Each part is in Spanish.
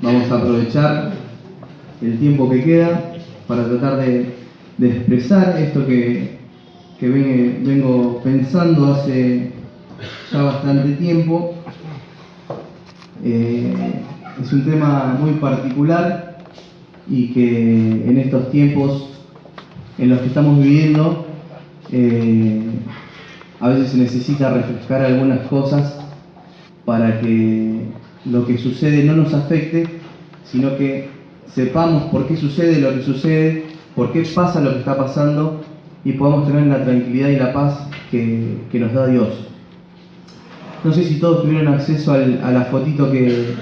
Vamos a aprovechar el tiempo que queda para tratar de expresar esto que vengo pensando hace ya bastante tiempo. Es un tema muy particular y que en estos tiempos en los que estamos viviendo a veces se necesita refrescar algunas cosas para que lo que sucede no nos afecte, sino que sepamos por qué sucede lo que sucede, por qué pasa lo que está pasando y podamos tener la tranquilidad y la paz que nos da Dios. No sé si todos tuvieron acceso a la fotito que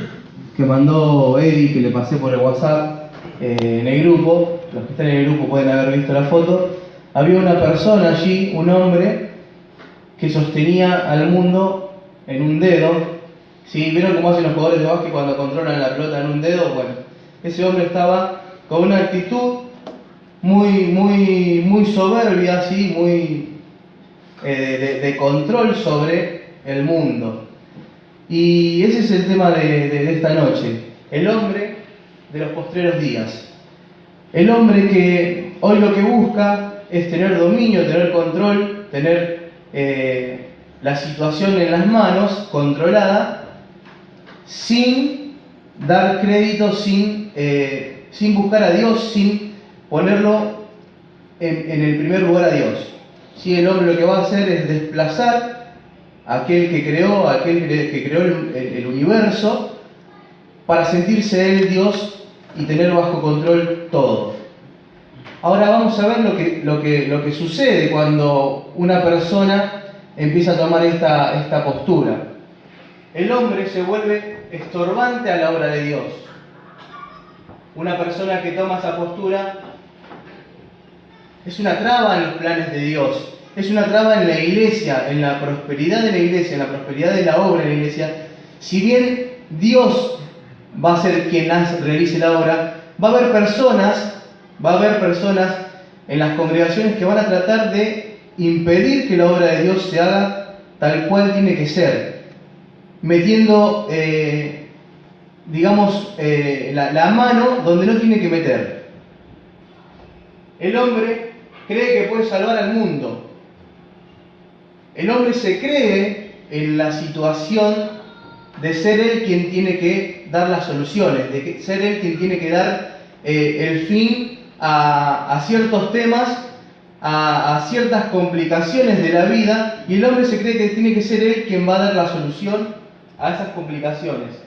mandó Eddie, que le pasé por el WhatsApp en el grupo. Los que están en el grupo pueden haber visto la foto. Había una persona allí, un hombre, que sostenía al mundo en un dedo. ¿Sí? ¿Vieron cómo hacen los jugadores de básquet cuando controlan la pelota en un dedo? Bueno, ese hombre estaba con una actitud muy soberbia, ¿sí? Muy de control sobre el mundo. Y ese es el tema de esta noche. El hombre de los postreros días. El hombre que hoy lo que busca es tener dominio, tener control, tener la situación en las manos controlada, sin dar crédito, sin buscar a Dios, sin ponerlo en el primer lugar a Dios. ¿Sí? El hombre lo que va a hacer es desplazar a aquel que creó, el universo, para sentirse él Dios y tener bajo control todo. Ahora vamos a ver lo que sucede cuando una persona empieza a tomar esta postura. El hombre se vuelve estorbante a la obra de Dios. Una persona que toma esa postura es una traba en los planes de Dios, es una traba en la iglesia, en la prosperidad de la iglesia, en la prosperidad de la obra de la iglesia. Si bien Dios va a ser quien realice la obra, va a haber personas en las congregaciones que van a tratar de impedir que la obra de Dios se haga tal cual tiene que ser, metiendo, la mano donde no tiene que meter. El hombre cree que puede salvar al mundo. El hombre se cree en la situación de ser él quien tiene que dar las soluciones, de ser él quien tiene que dar el fin a ciertos temas, a ciertas complicaciones de la vida, y el hombre se cree que tiene que ser él quien va a dar la solución a esas complicaciones.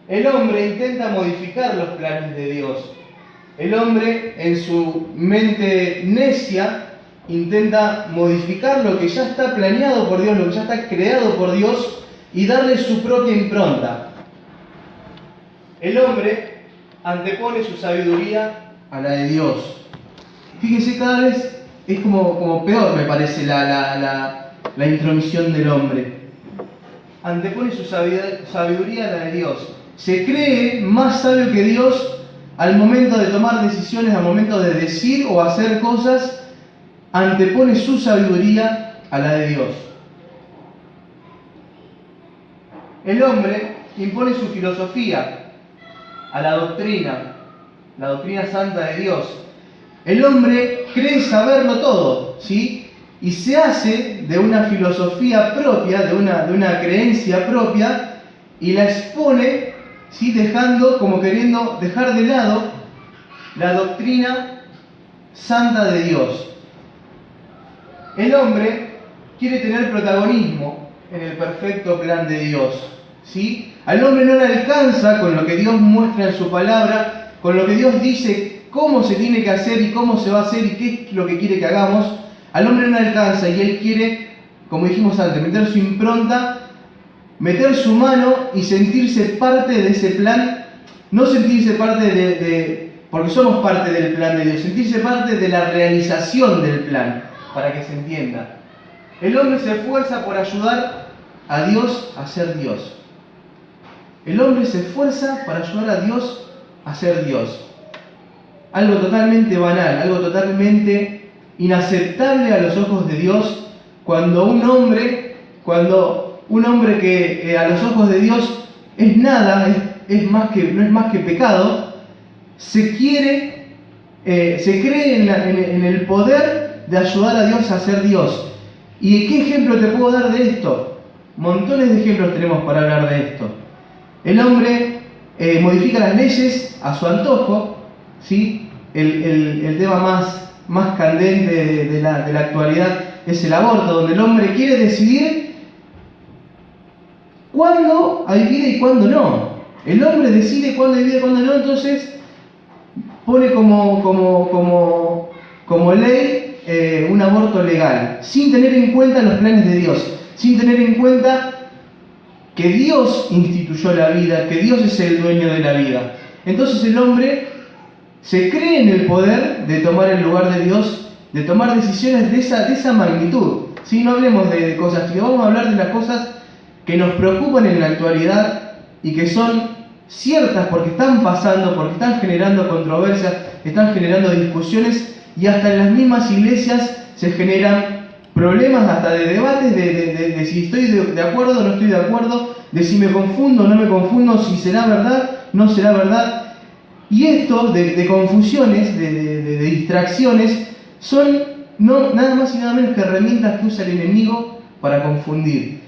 El hombre intenta modificar los planes de Dios. El hombre, en su mente necia, intenta modificar lo que ya está planeado por Dios, lo que ya está creado por Dios, y darle su propia impronta. El hombre antepone su sabiduría a la de Dios. Fíjense, cada vez es como peor, me parece, la intromisión del hombre. Antepone su sabiduría a la de Dios. Se cree más sabio que Dios al momento de tomar decisiones, al momento de decir o hacer cosas, antepone su sabiduría a la de Dios. El hombre impone su filosofía a la doctrina santa de Dios. El hombre cree saberlo todo, ¿sí? Y se hace de una filosofía propia, de una creencia propia, y la expone, ¿sí? Queriendo dejar de lado la doctrina santa de Dios. El hombre quiere tener protagonismo en el perfecto plan de Dios, ¿sí? Al hombre no le alcanza con lo que Dios muestra en su palabra, con lo que Dios dice cómo se tiene que hacer y cómo se va a hacer y qué es lo que quiere que hagamos. Al hombre no le alcanza y él quiere, como dijimos antes, meter su impronta, meter su mano y sentirse parte de ese plan. No sentirse parte porque somos parte del plan de Dios, sentirse parte de la realización del plan, para que se entienda. El hombre se esfuerza por ayudar a Dios a ser Dios. El hombre se esfuerza para ayudar a Dios a ser Dios. Algo totalmente banal, algo totalmente inaceptable a los ojos de Dios, cuando un hombre que a los ojos de Dios es nada, no es más que pecado, se cree en el poder de ayudar a Dios a ser Dios. ¿Y qué ejemplo te puedo dar de esto? Montones de ejemplos tenemos para hablar de esto. El hombre modifica las leyes a su antojo, ¿sí? El tema más candente de la actualidad es el aborto, donde el hombre quiere decidir cuándo hay vida y cuándo no. El hombre decide cuándo hay vida y cuándo no, entonces pone como ley un aborto legal, sin tener en cuenta los planes de Dios, sin tener en cuenta que Dios instituyó la vida, que Dios es el dueño de la vida. Entonces el hombre se cree en el poder de tomar el lugar de Dios, de tomar decisiones de esa magnitud. ¿Sí? No hablemos de cosas, sino vamos a hablar de las cosas que nos preocupan en la actualidad y que son ciertas porque están pasando, porque están generando controversias, están generando discusiones, y hasta en las mismas iglesias se generan problemas, hasta de debates de si estoy de acuerdo o no estoy de acuerdo, de si me confundo o no me confundo, si será verdad, no será verdad. Y esto de confusiones, de distracciones, son nada más y nada menos que herramientas que usa el enemigo para confundir.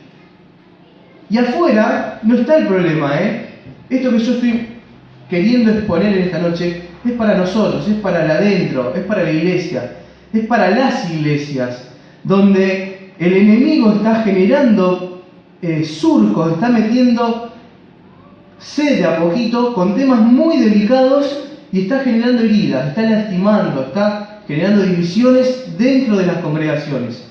Y afuera no está el problema, Esto que yo estoy queriendo exponer en esta noche es para nosotros, es para el adentro, es para la iglesia, es para las iglesias, donde el enemigo está generando surcos, está metiendo sed a poquito con temas muy delicados y está generando heridas, está lastimando, está generando divisiones dentro de las congregaciones.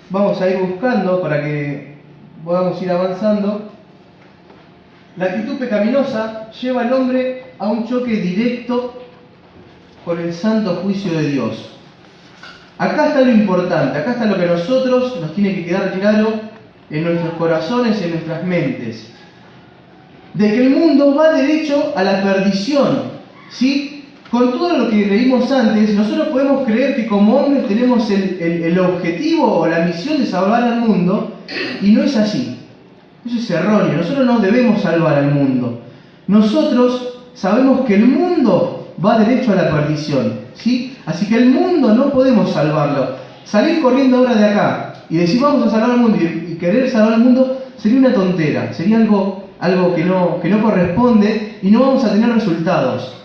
Vamos a ir buscando para que podamos ir avanzando. La actitud pecaminosa lleva al hombre a un choque directo con el santo juicio de Dios. Acá está lo importante, acá está lo que a nosotros nos tiene que quedar claro en nuestros corazones, en nuestras mentes. De que el mundo va derecho a la perdición, ¿sí? Con todo lo que leímos antes, nosotros podemos creer que como hombres tenemos el objetivo o la misión de salvar al mundo, y no es así. Eso es erróneo. Nosotros no debemos salvar al mundo. Nosotros sabemos que el mundo va derecho a la perdición, ¿sí? Así que el mundo no podemos salvarlo. Salir corriendo ahora de acá y decir vamos a salvar al mundo y querer salvar al mundo sería una tontera, sería algo que no corresponde y no vamos a tener resultados.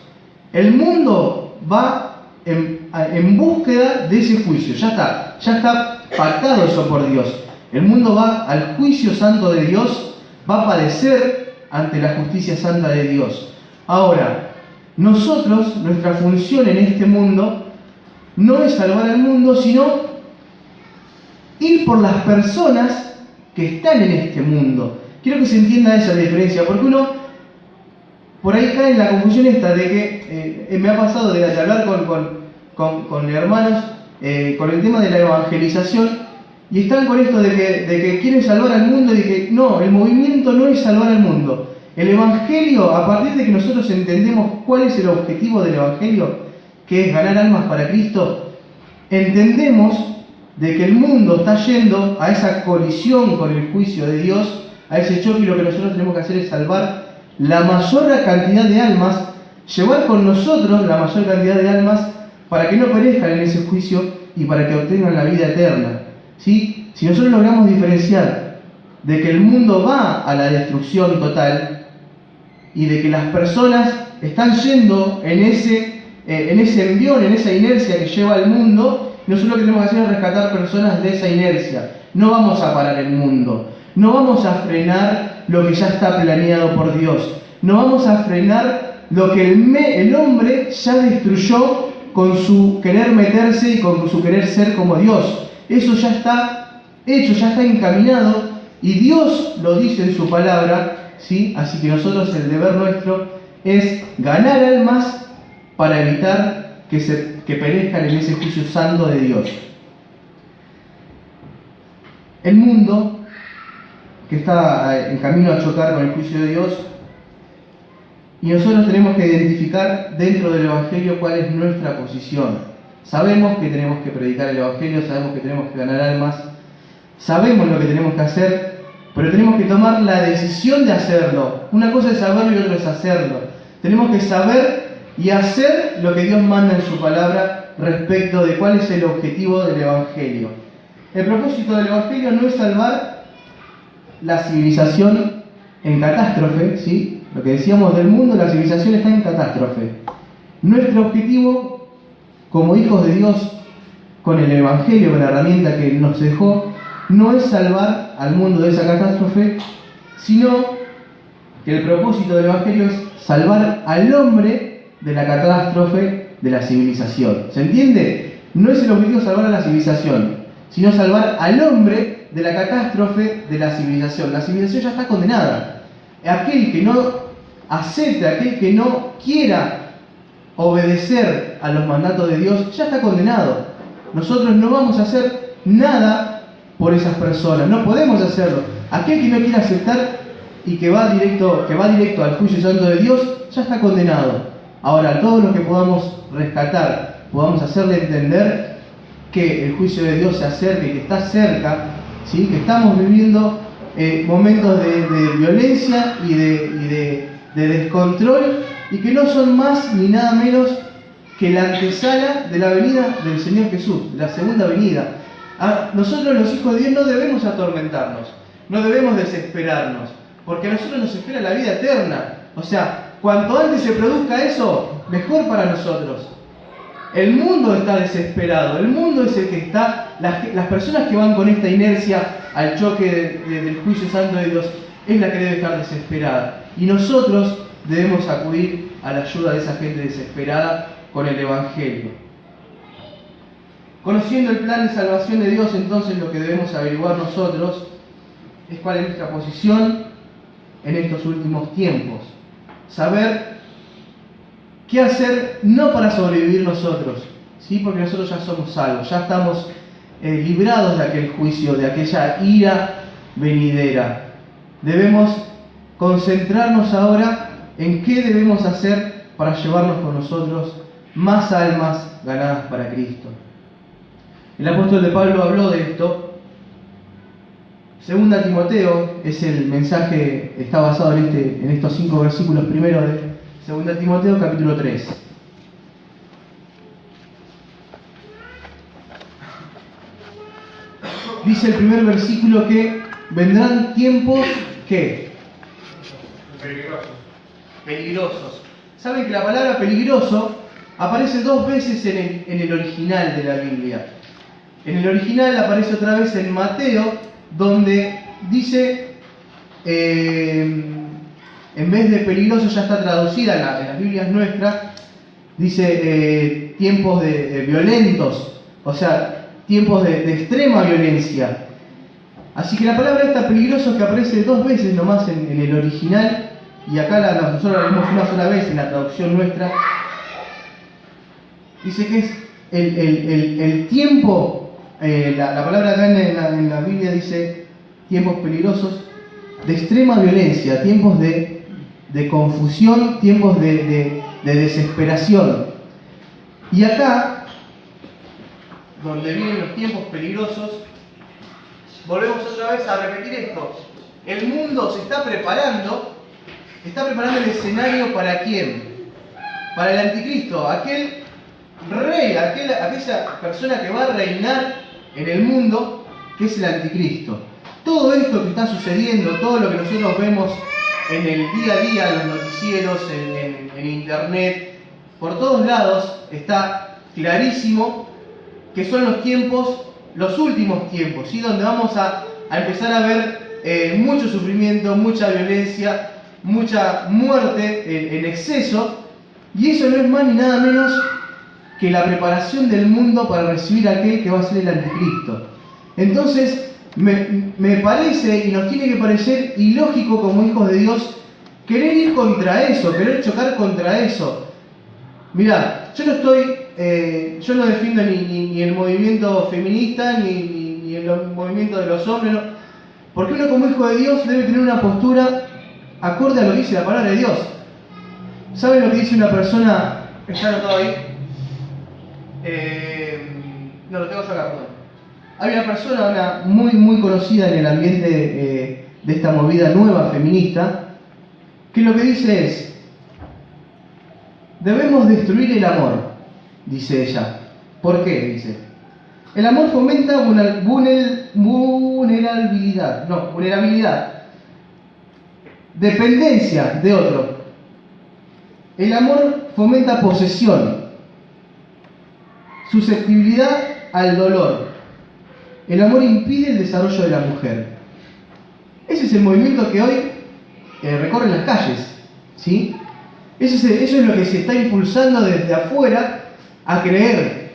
El mundo va en búsqueda de ese juicio, ya está pactado eso por Dios. El mundo va al juicio santo de Dios, va a padecer ante la justicia santa de Dios. Ahora, nosotros, nuestra función en este mundo, no es salvar al mundo, sino ir por las personas que están en este mundo. Quiero que se entienda esa diferencia, porque uno por ahí cae en la confusión esta de que me ha pasado de hablar con hermanos con el tema de la evangelización. Y están con esto de que quieren salvar al mundo y de que no, el movimiento no es salvar al mundo. El Evangelio, a partir de que nosotros entendemos cuál es el objetivo del Evangelio, que es ganar almas para Cristo, entendemos de que el mundo está yendo a esa colisión con el juicio de Dios, a ese choque, y lo que nosotros tenemos que hacer es salvar la mayor cantidad de almas, llevar con nosotros la mayor cantidad de almas para que no perezcan en ese juicio y para que obtengan la vida eterna. ¿Sí? Si nosotros logramos diferenciar de que el mundo va a la destrucción total y de que las personas están yendo en ese envión, en esa inercia que lleva al mundo, nosotros lo que tenemos que hacer es rescatar personas de esa inercia. No vamos a parar el mundo, no vamos a frenar lo que ya está planeado por Dios, no vamos a frenar lo que el hombre ya destruyó con su querer meterse y con su querer ser como Dios. Eso ya está hecho, ya está encaminado, y Dios lo dice en su palabra, ¿sí? Así que nosotros, el deber nuestro es ganar almas para evitar que perezcan en ese juicio santo de Dios. El mundo, que está en camino a chocar con el juicio de Dios, y nosotros tenemos que identificar dentro del Evangelio cuál es nuestra posición. Sabemos que tenemos que predicar el Evangelio, sabemos que tenemos que ganar almas, sabemos lo que tenemos que hacer, pero tenemos que tomar la decisión de hacerlo. Una cosa es saberlo y otra es hacerlo. Tenemos que saber y hacer lo que Dios manda en su palabra respecto de cuál es el objetivo del Evangelio. El propósito del Evangelio no es salvar la civilización en catástrofe, ¿sí? Lo que decíamos del mundo, la civilización está en catástrofe. Nuestro objetivo, como hijos de Dios, con el Evangelio, con la herramienta que nos dejó, no es salvar al mundo de esa catástrofe, sino que el propósito del Evangelio es salvar al hombre de la catástrofe de la civilización. ¿Se entiende? No es el objetivo salvar a la civilización, sino salvar al hombre de la catástrofe de la civilización. La civilización ya está condenada. Aquel que no acepte, aquel que no quiera obedecer a los mandatos de Dios, ya está condenado. Nosotros no vamos a hacer nada por esas personas, no podemos hacerlo. Aquel que no quiera aceptar y que va directo al juicio santo de Dios, ya está condenado. Ahora, todos los que podamos rescatar, podamos hacerle entender que el juicio de Dios se acerca y que está cerca, ¿sí? Que estamos viviendo momentos de violencia y de descontrol, y que no son más ni nada menos que la antesala de la venida del Señor Jesús, de la segunda venida. Nosotros los hijos de Dios no debemos atormentarnos, no debemos desesperarnos, porque a nosotros nos espera la vida eterna. O sea, cuanto antes se produzca eso, mejor para nosotros. El mundo está desesperado, el mundo es el que está, las personas que van con esta inercia al choque del juicio santo de Dios, es la que debe estar desesperada. Y nosotros debemos acudir a la ayuda de esa gente desesperada con el Evangelio. Conociendo el plan de salvación de Dios, entonces lo que debemos averiguar nosotros es cuál es nuestra posición en estos últimos tiempos. Saber qué hacer no para sobrevivir nosotros, ¿sí? Porque nosotros ya somos salvos, ya estamos librados de aquel juicio, de aquella ira venidera. Debemos concentrarnos ahora en qué debemos hacer para llevarnos con nosotros más almas ganadas para Cristo. El apóstol de Pablo habló de esto. Segunda Timoteo es el mensaje, está basado en estos 5 versículos primeros de Segunda Timoteo capítulo 3. Dice el primer versículo que vendrán tiempos que peligrosos. Saben que la palabra peligroso aparece 2 veces en el original de la Biblia. En el original aparece otra vez en Mateo, donde dice, en vez de peligroso, ya está traducida en las Biblias nuestras, dice tiempos de violentos, o sea, tiempos de extrema violencia. Así que la palabra esta peligroso que aparece 2 veces nomás en el original, y acá nosotros la vemos una sola vez en la traducción nuestra, dice que es el tiempo. La palabra acá en la Biblia dice tiempos peligrosos de extrema violencia, tiempos de confusión, tiempos de desesperación. Y acá, donde vienen los tiempos peligrosos, volvemos otra vez a repetir esto. El mundo se está preparando el escenario ¿para quién? Para el anticristo, aquel rey, aquella persona que va a reinar en el mundo, que es el anticristo. Todo esto que está sucediendo, todo lo que nosotros vemos en el día a día, en los noticieros, en internet, por todos lados, está clarísimo que son los tiempos, los últimos tiempos, ¿sí? Donde vamos a empezar a ver mucho sufrimiento, mucha violencia, mucha muerte en exceso, y eso no es más ni nada menos que la preparación del mundo para recibir a aquel que va a ser el anticristo. Entonces, me parece, y nos tiene que parecer ilógico como hijos de Dios, querer ir contra eso, querer chocar contra eso. Mirá, yo no defiendo ni el movimiento feminista, ni el movimiento de los hombres, no, porque uno como hijo de Dios debe tener una postura acorde a lo que dice la palabra de Dios. ¿Saben lo que dice una persona? ¿Está anotado ahí? No, lo tengo yo acá, perdón. Hay una persona muy conocida en el ambiente de esta movida nueva feminista, que lo que dice es: debemos destruir el amor, dice ella. ¿Por qué? Dice: el amor fomenta vulnerabilidad, dependencia de otro. El amor fomenta posesión, susceptibilidad al dolor. El amor impide el desarrollo de la mujer. Ese es el movimiento que hoy recorre las calles, ¿sí? Eso es lo que se está impulsando desde afuera a creer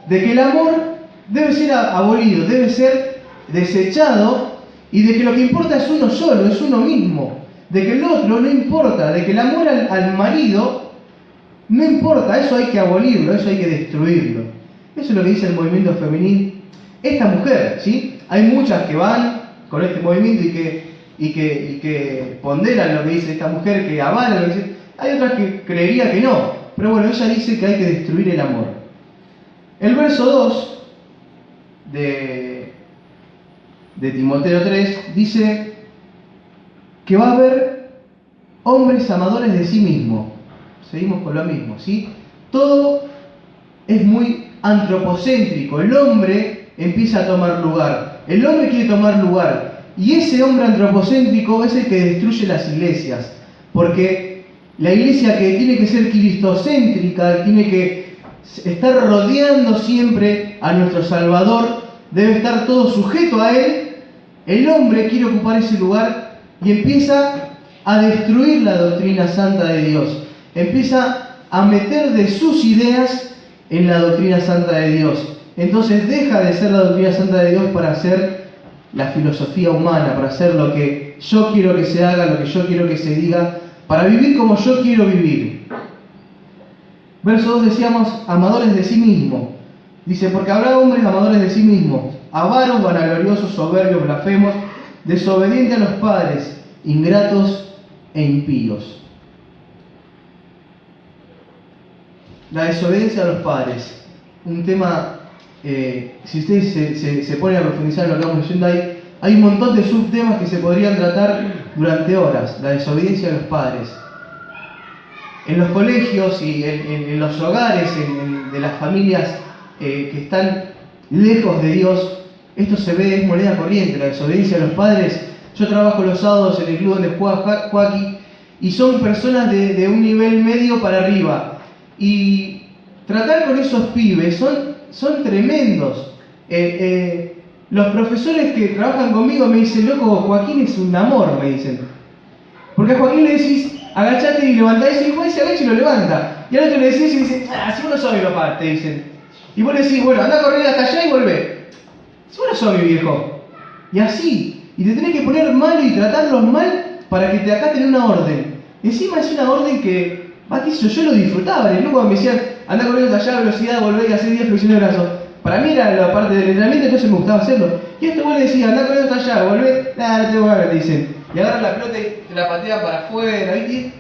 de que el amor debe ser abolido, debe ser desechado, y de que lo que importa es uno solo, es uno mismo, de que el otro no importa, de que el amor al marido no importa, eso hay que abolirlo, eso hay que destruirlo. Eso es lo que dice el movimiento femenino. Esta mujer, ¿sí? Hay muchas que van con este movimiento y que ponderan lo que dice esta mujer, que avalan lo que dice. Hay otras que creería que no, pero bueno, ella dice que hay que destruir el amor. El verso 2 de Timoteo 3 dice que va a haber hombres amadores de sí mismos. Seguimos con lo mismo, ¿sí? Todo es muy antropocéntrico. El hombre empieza a tomar lugar. El hombre quiere tomar lugar. Y ese hombre antropocéntrico es el que destruye las iglesias. Porque la iglesia, que tiene que ser cristocéntrica, tiene que estar rodeando siempre a nuestro Salvador, debe estar todo sujeto a Él. El hombre quiere ocupar ese lugar y empieza a destruir la doctrina santa de Dios. Empieza a meter de sus ideas en la doctrina santa de Dios. Entonces deja de ser la doctrina santa de Dios para ser la filosofía humana, para hacer lo que yo quiero que se haga, lo que yo quiero que se diga, para vivir como yo quiero vivir. Verso 2 decíamos, amadores de sí mismos. Dice, porque habrá hombres amadores de sí mismos, avaros, vanagloriosos, soberbios, blasfemos, desobedientes a los padres, ingratos e impíos. La desobediencia a los padres, un tema, si ustedes se ponen a profundizar en lo que vamos leyendo ahí, hay un montón de subtemas que se podrían tratar durante horas. La desobediencia a los padres. En los colegios y en los hogares de las familias que están lejos de Dios, esto se ve, es moneda corriente, la desobediencia a los padres. Yo trabajo los sábados en el club donde juega Joaquín, y son personas de un nivel medio para arriba. Y tratar con esos pibes son tremendos. Los profesores que trabajan conmigo me dicen, loco, Joaquín es un amor, me dicen. Porque a Joaquín le decís, agachate y levantá eso, y Joaquín se agacha y lo levanta. Y al otro le decís y dice, si vos no sos mi papá, te dicen. Y vos le decís, bueno, anda a correr hasta allá y volvé. Si vos no sos mi viejo. Y así. Y te tenés que poner mal y tratarlos mal para que te acaten una orden. Encima es una orden que, yo lo disfrutaba. En el club cuando me decían, anda corriendo hasta allá a velocidad, volvé y hacer 10 flexiones de brazos. Para mí era la parte del entrenamiento, entonces me gustaba hacerlo. Y esto vos le decías, anda corriendo hasta allá, volvé, nada, no tengo ganas, te dicen. Y agarran la pelota y te la patean para afuera, ¿viste?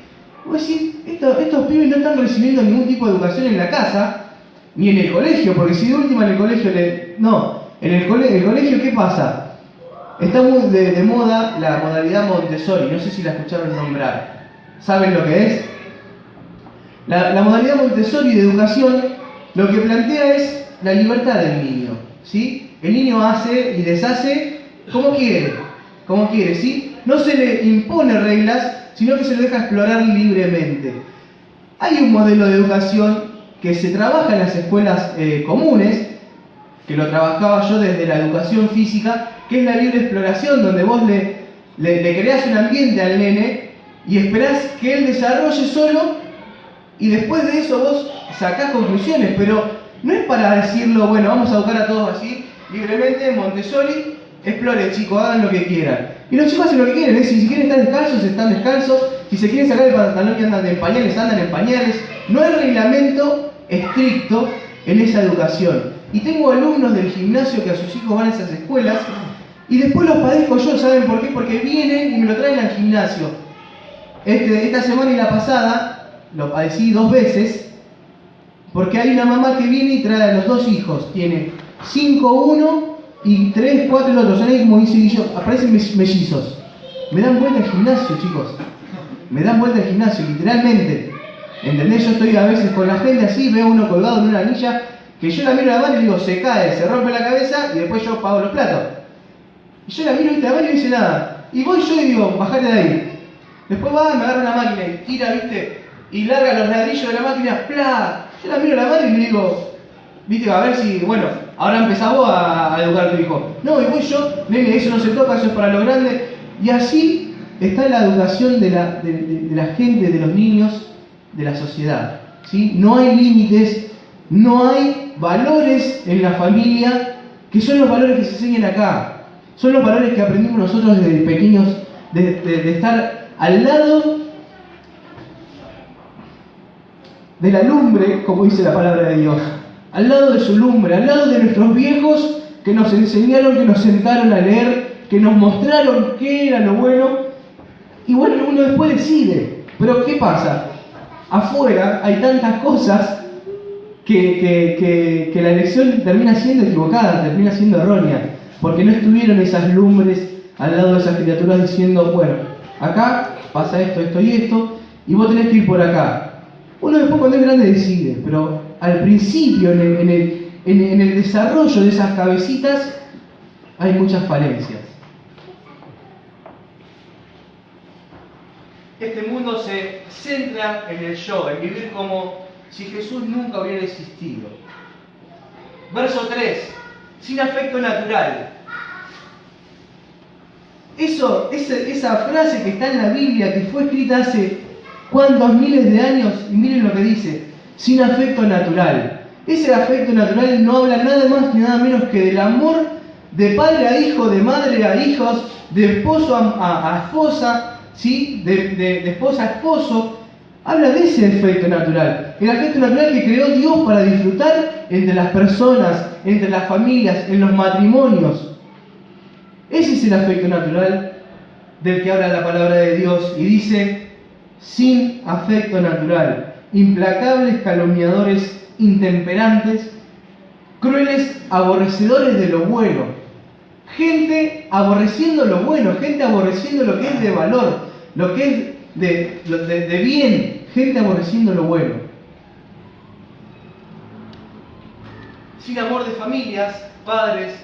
Vos decís, estos pibes no están recibiendo ningún tipo de educación en la casa, ni en el colegio, porque si de última en el colegio en el colegio, ¿qué pasa? Está muy de moda la modalidad Montessori, no sé si la escucharon nombrar. ¿Saben lo que es? La modalidad Montessori de educación lo que plantea es la libertad del niño, ¿sí? El niño hace y deshace como quiere, ¿sí? No se le impone reglas, sino que se le deja explorar libremente. Hay un modelo de educación que se trabaja en las escuelas comunes, que lo trabajaba yo desde la educación física, que es la libre exploración, donde vos le creás un ambiente al nene y esperás que él desarrolle solo, y después de eso vos sacás conclusiones, pero no es para decirlo, bueno, vamos a educar a todos así, libremente, Montessori, exploren, chicos, hagan lo que quieran. Y los chicos hacen lo que quieren, si quieren estar descalzos, están descalzos, si se quieren sacar el pantalón y andan en pañales. No hay reglamento estricto en esa educación. Y tengo alumnos del gimnasio que a sus hijos van a esas escuelas, y después los padezco yo, ¿saben por qué? Porque vienen y me lo traen al gimnasio. Esta semana y la pasada lo padecí 2 veces, porque hay una mamá que viene y trae a los 2 hijos. Tiene 5-1 y 3, 4 el otro. Son ahí como dice Guillo, aparecen mellizos. Me dan vuelta al gimnasio, chicos. Me dan vuelta al gimnasio, literalmente. ¿Entendés? Yo estoy a veces con la gente así, veo uno colgado en una anilla, que yo la miro a la mano y digo, se cae, se rompe la cabeza y después yo pago los platos. Y yo la miro y la mano y no dice nada. Y voy yo y digo, bajate de ahí. Después va, me agarra una máquina y tira, ¿viste? Y larga los ladrillos de la máquina, ¡plá! Yo la miro a la mano y le digo, ¿viste? A ver si, bueno, ahora empezás vos a educar a tu hijo. No, y voy yo, nene, eso no se toca, eso es para los grandes. Y así está la educación de la gente, de los niños, de la sociedad. ¿Sí? No hay límites, no hay valores en la familia que son los valores que se enseñan acá. Son los valores que aprendimos nosotros desde pequeños, de estar al lado de la lumbre, como dice la palabra de Dios. Al lado de su lumbre, al lado de nuestros viejos que nos enseñaron, que nos sentaron a leer, que nos mostraron qué era lo bueno. Y bueno, uno después decide. Pero ¿qué pasa? Afuera hay tantas cosas que la elección termina siendo equivocada, termina siendo errónea, porque no estuvieron esas lumbres al lado de esas criaturas diciendo, bueno, acá pasa esto, esto y esto, y vos tenés que ir por acá. Uno después cuando es grande decide, pero al principio, en el desarrollo de esas cabecitas, hay muchas falencias. Este mundo se centra en el yo, en vivir como si Jesús nunca hubiera existido. Verso 3, sin afecto natural. Esa frase que está en la Biblia, que fue escrita hace cuántos miles de años, y miren lo que dice, sin afecto natural. Ese afecto natural no habla nada más ni nada menos que del amor de padre a hijo, de madre a hijos, de esposo a esposa, ¿sí? de esposa a esposo. Habla de ese afecto natural. El afecto natural que creó Dios para disfrutar entre las personas, entre las familias, en los matrimonios. Ese es el afecto natural del que habla la palabra de Dios y dice, sin afecto natural, implacables, calumniadores, intemperantes, crueles, aborrecedores de lo bueno. Gente aborreciendo lo bueno, gente aborreciendo lo que es de valor, lo que es de bien, gente aborreciendo lo bueno. Sin amor de familias, padres.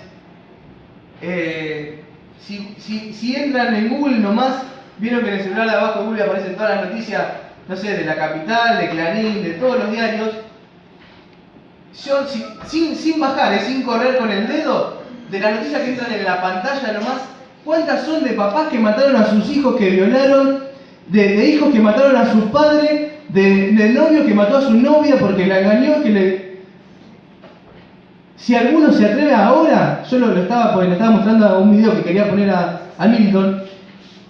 Si entran en Google nomás, vieron que en el celular de abajo de Google aparecen todas las noticias, no sé, de La Capital, de Clarín, de todos los diarios. Yo, sin bajar, sin correr con el dedo, de las noticias que entran en la pantalla nomás, ¿cuántas son de papás que mataron a sus hijos, que violaron, de hijos que mataron a sus padres, de novio que mató a su novia porque la engañó, Si alguno se atreve ahora, yo le estaba mostrando un video que quería poner a Milton,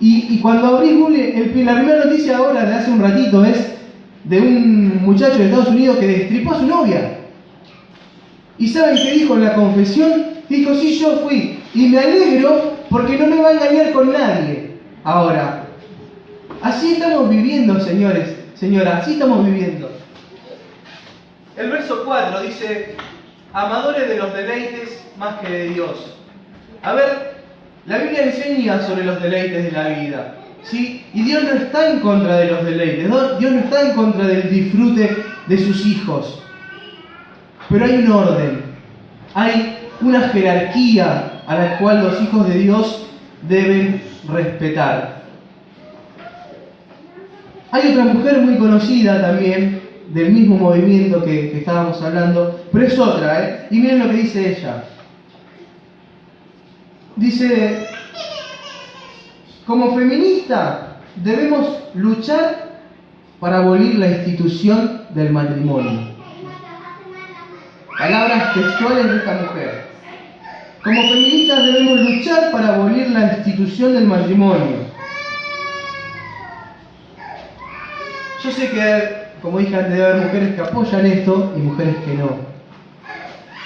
y cuando abrí Google, la primera noticia ahora de hace un ratito es de un muchacho de Estados Unidos que destripó a su novia. ¿Y saben qué dijo en la confesión? Dijo, sí, yo fui, y me alegro porque no me va a engañar con nadie. Ahora, así estamos viviendo, señores, señoras, así estamos viviendo. El verso 4 dice, amadores de los deleites más que de Dios. A ver, la Biblia enseña sobre los deleites de la vida, ¿sí? Y Dios no está en contra de los deleites, Dios no está en contra del disfrute de sus hijos. Pero hay un orden, hay una jerarquía a la cual los hijos de Dios deben respetar. Hay otra mujer muy conocida también, del mismo movimiento que estábamos hablando, pero es otra, ¿eh? Y miren lo que dice ella. Dice, como feminista debemos luchar para abolir la institución del matrimonio. Palabras textuales de esta mujer. Como feministas debemos luchar para abolir la institución del matrimonio. Yo sé que, como dije antes, debe haber mujeres que apoyan esto y mujeres que no.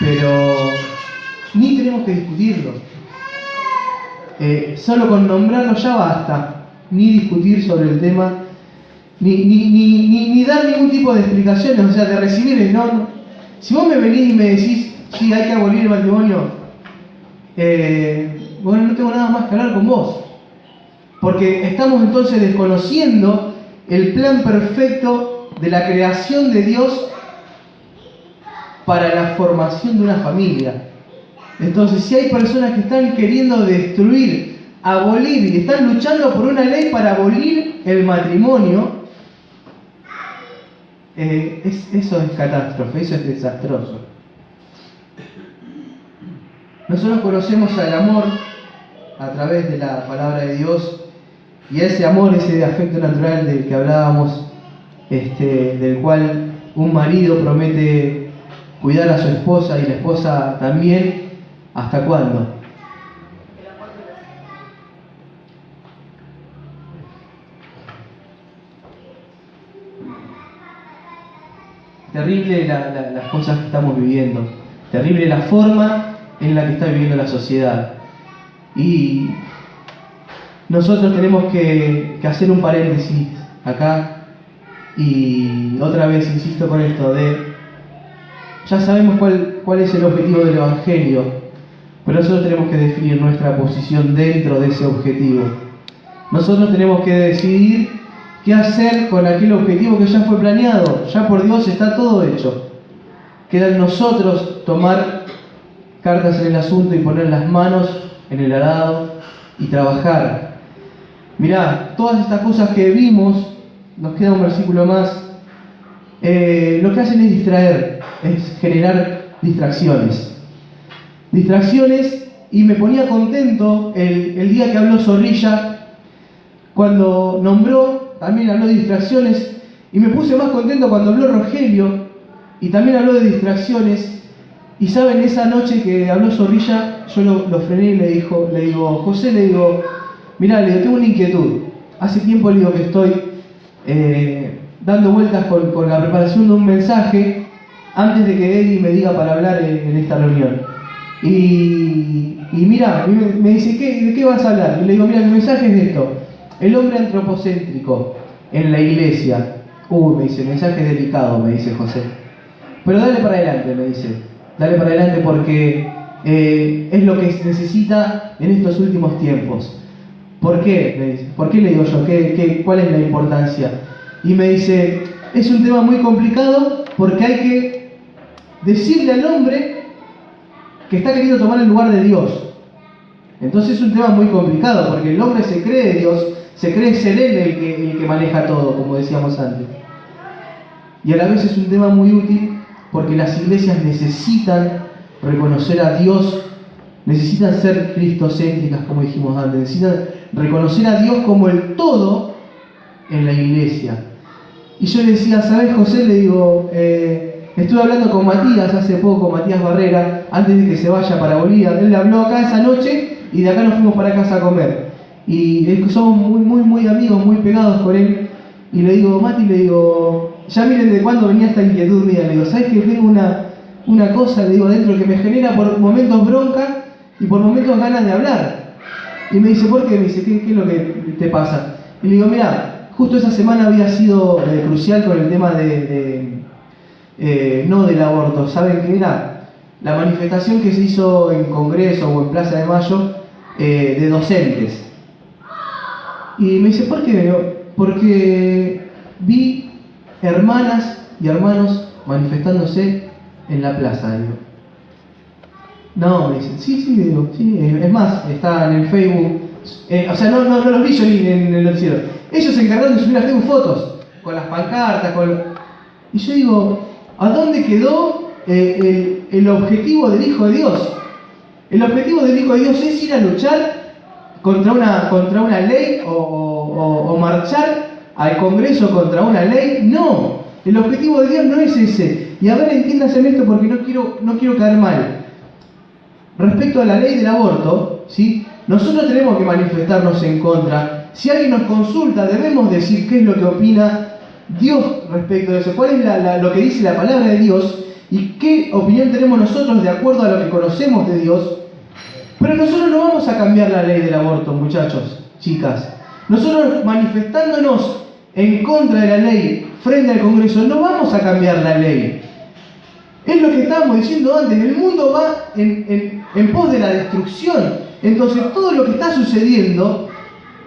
Pero ni tenemos que discutirlo. Solo con nombrarlo ya basta. Ni discutir sobre el tema, ni dar ningún tipo de explicaciones, o sea, de recibir el no. Si vos me venís y me decís, sí, hay que abolir el matrimonio, bueno, no tengo nada más que hablar con vos. Porque estamos entonces desconociendo el plan perfecto de la creación de Dios para la formación de una familia. Entonces, si hay personas que están queriendo destruir, abolir y están luchando por una ley para abolir el matrimonio, eso es catástrofe, eso es desastroso. Nosotros conocemos al amor a través de la palabra de Dios, y ese amor, ese afecto natural del que hablábamos, del cual un marido promete cuidar a su esposa y la esposa también, ¿hasta cuándo? Terrible las cosas que estamos viviendo, terrible la forma en la que está viviendo la sociedad. Y nosotros tenemos que hacer un paréntesis acá, y otra vez insisto con esto ya sabemos cuál es el objetivo del Evangelio, pero nosotros tenemos que definir nuestra posición dentro de ese objetivo. Nosotros tenemos que decidir qué hacer con aquel objetivo que ya fue planeado, ya por Dios está todo hecho. Queda en nosotros tomar cartas en el asunto y poner las manos en el arado y trabajar. Mirá, todas estas cosas que vimos, nos queda un versículo más, lo que hacen es distraer, es generar distracciones. Distracciones, y me ponía contento el día que habló Zorrilla, cuando nombró, también habló de distracciones, y me puse más contento cuando habló Rogelio, y también habló de distracciones. Y saben, esa noche que habló Zorrilla, yo lo frené y le digo, José, mirá, tengo una inquietud. Hace tiempo le digo que estoy dando vueltas con la preparación de un mensaje antes de que Eddie me diga para hablar en esta reunión. Y mirá, me dice, ¿de qué vas a hablar? Y le digo, mira, el mensaje es de esto: el hombre antropocéntrico en la iglesia. Me dice, mensaje delicado, me dice José. Pero dale para adelante, me dice. Dale para adelante porque es lo que se necesita en estos últimos tiempos. ¿Por qué? Me dice. ¿Por qué le digo yo? ¿Cuál es la importancia? Y me dice, es un tema muy complicado porque hay que decirle al hombre que está queriendo tomar el lugar de Dios. Entonces es un tema muy complicado porque el hombre se cree Dios, se cree ser él el que maneja todo, como decíamos antes. Y a la vez es un tema muy útil porque las iglesias necesitan reconocer a Dios, necesitan ser cristocéntricas, como dijimos antes, necesitan reconocer a Dios como el todo en la iglesia. Y yo le decía, ¿sabes, José? Le digo, estuve hablando con Matías hace poco, Matías Barrera, antes de que se vaya para Bolivia. Él le habló acá esa noche y de acá nos fuimos para casa a comer. Y somos muy amigos, muy pegados con él. Y le digo, Mati, ya miren de cuándo venía esta inquietud mía. Le digo, ¿sabes que tengo una cosa, le digo, dentro que me genera por momentos bronca y por momentos ganas de hablar? Y me dice, ¿por qué? Me dice, ¿qué es lo que te pasa? Y le digo, mira, justo esa semana había sido crucial con el tema no del aborto. ¿Saben qué era? La manifestación que se hizo en Congreso o en Plaza de Mayo de docentes. Y me dice, ¿por qué? Porque vi hermanas y hermanos manifestándose en la plaza. Digo. No, me dicen, sí, digo, sí, es más, está en el Facebook, o sea, no los vi yo ni en el noticiero. Ellos se encargaron de subir a Facebook fotos, con las pancartas, y yo digo, ¿a dónde quedó el objetivo del Hijo de Dios? El objetivo del Hijo de Dios es ir a luchar contra una ley o marchar al Congreso contra una ley. No, el objetivo de Dios no es ese. Y a ver, entiéndase esto porque no quiero caer mal. Respecto a la ley del aborto, ¿sí? Nosotros tenemos que manifestarnos en contra. Si alguien nos consulta, debemos decir qué es lo que opina Dios respecto de eso, cuál es lo que dice la palabra de Dios y qué opinión tenemos nosotros de acuerdo a lo que conocemos de Dios. Pero nosotros no vamos a cambiar la ley del aborto, muchachos, chicas. Nosotros manifestándonos en contra de la ley frente al Congreso, no vamos a cambiar la ley. Es lo que estábamos diciendo antes, el mundo va en pos de la destrucción. Entonces todo lo que está sucediendo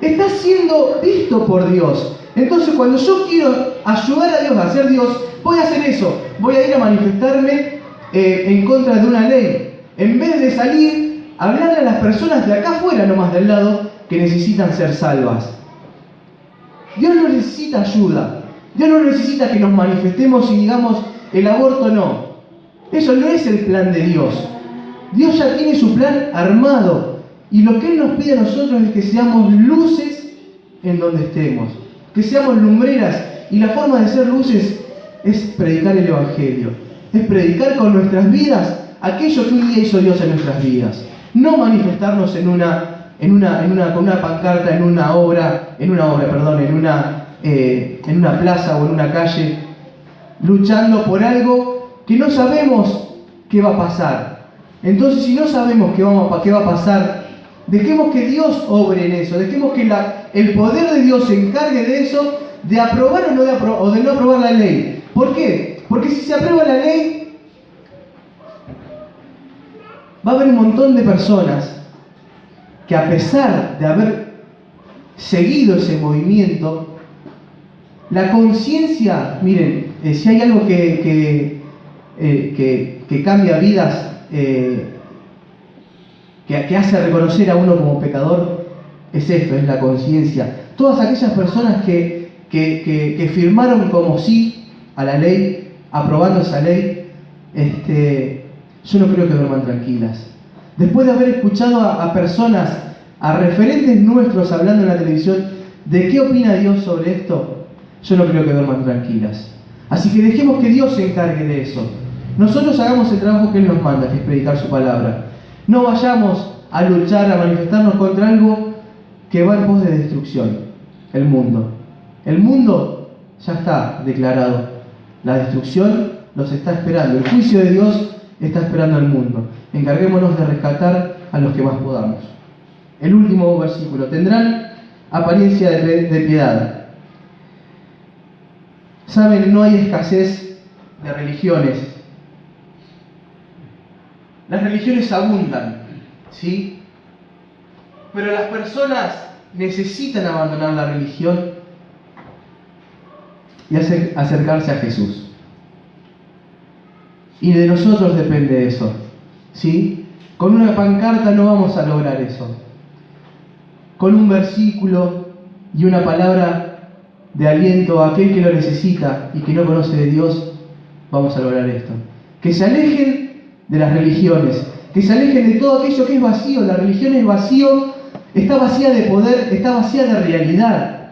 está siendo visto por Dios. Entonces cuando yo quiero ayudar a Dios a ser Dios, voy a hacer eso. Voy a ir a manifestarme en contra de una ley. En vez de salir a hablarle a las personas de acá afuera, nomás del lado, que necesitan ser salvas. Dios no necesita ayuda. Dios no necesita que nos manifestemos y digamos, el aborto no. Eso no es el plan de Dios. Dios ya tiene su plan armado. Y lo que Él nos pide a nosotros es que seamos luces en donde estemos. Que seamos lumbreras. Y la forma de ser luces es predicar el Evangelio. Es predicar con nuestras vidas aquello que un día hizo Dios en nuestras vidas. No manifestarnos con una pancarta, en una plaza o en una calle, luchando por algo que no sabemos qué va a pasar. Entonces, si no sabemos qué va a pasar, dejemos que Dios obre en eso, dejemos que el poder de Dios se encargue de eso, de aprobar o de no aprobar la ley. ¿Por qué? Porque si se aprueba la ley, va a haber un montón de personas que, a pesar de haber seguido ese movimiento, la conciencia, miren, si hay algo que cambia vidas, que hace reconocer a uno como pecador, es esto, es la conciencia. Todas aquellas personas que firmaron como sí a la ley, aprobando esa ley, yo no creo que duerman tranquilas. Después de haber escuchado a personas, a referentes nuestros hablando en la televisión de qué opina Dios sobre esto, yo no creo que duerman tranquilas. Así que dejemos que Dios se encargue de eso. Nosotros hagamos el trabajo que Él nos manda, que es predicar su palabra. No vayamos a luchar, a manifestarnos contra algo que va en pos de destrucción. El mundo. El mundo ya está declarado. La destrucción los está esperando. El juicio de Dios está esperando al mundo. Encarguémonos de rescatar a los que más podamos. El último versículo. Tendrán apariencia de piedad. Saben, no hay escasez de religiones. Las religiones abundan, ¿sí? Pero las personas necesitan abandonar la religión y acercarse a Jesús. Y de nosotros depende eso, ¿sí? Con una pancarta no vamos a lograr eso. Con un versículo y una palabra de aliento a aquel que lo necesita y que no conoce de Dios, vamos a lograr esto. Que se alejen de las religiones, que se alejen de todo aquello que es vacío. La religión es vacío, está vacía de poder, está vacía de realidad.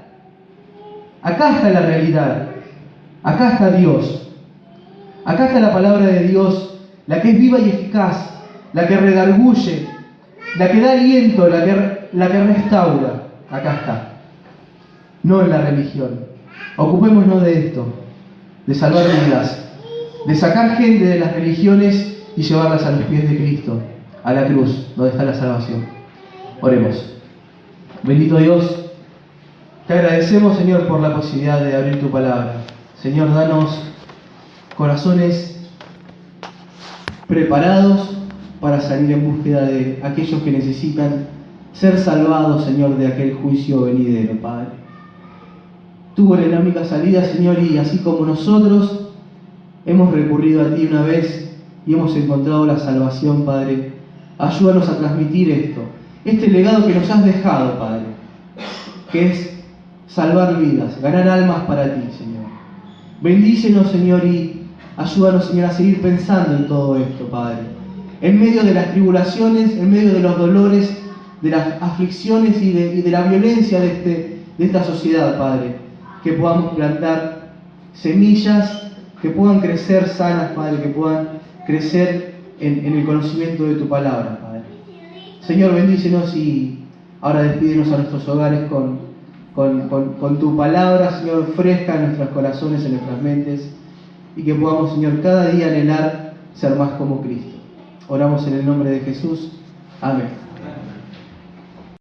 Acá está la realidad, acá está Dios, acá está la palabra de Dios, la que es viva y eficaz, la que redarguye, la que da aliento, la que restaura. Acá está, no en la religión. Ocupémonos de esto, de salvar vidas, de sacar gente de las religiones y llevarlas a los pies de Cristo, a la cruz, donde está la salvación. Oremos. Bendito Dios, te agradecemos, Señor, por la posibilidad de abrir tu palabra. Señor, danos corazones preparados para salir en búsqueda de aquellos que necesitan ser salvados, Señor, de aquel juicio venidero, Padre. Tú eres la única salida, Señor, y así como nosotros hemos recurrido a ti una vez y hemos encontrado la salvación, Padre, ayúdanos a transmitir esto, este legado que nos has dejado, Padre, que es salvar vidas, ganar almas para ti, Señor. Bendícenos, Señor, y ayúdanos, Señor, a seguir pensando en todo esto, Padre. En medio de las tribulaciones, en medio de los dolores, de las aflicciones y de la violencia de esta sociedad, Padre, que podamos plantar semillas que puedan crecer sanas, Padre, que puedan crecer en el conocimiento de tu palabra, Padre. Señor, bendícenos y ahora despídenos a nuestros hogares con tu palabra, Señor, fresca en nuestros corazones, en nuestras mentes, y que podamos, Señor, cada día anhelar ser más como Cristo. Oramos en el nombre de Jesús. Amén.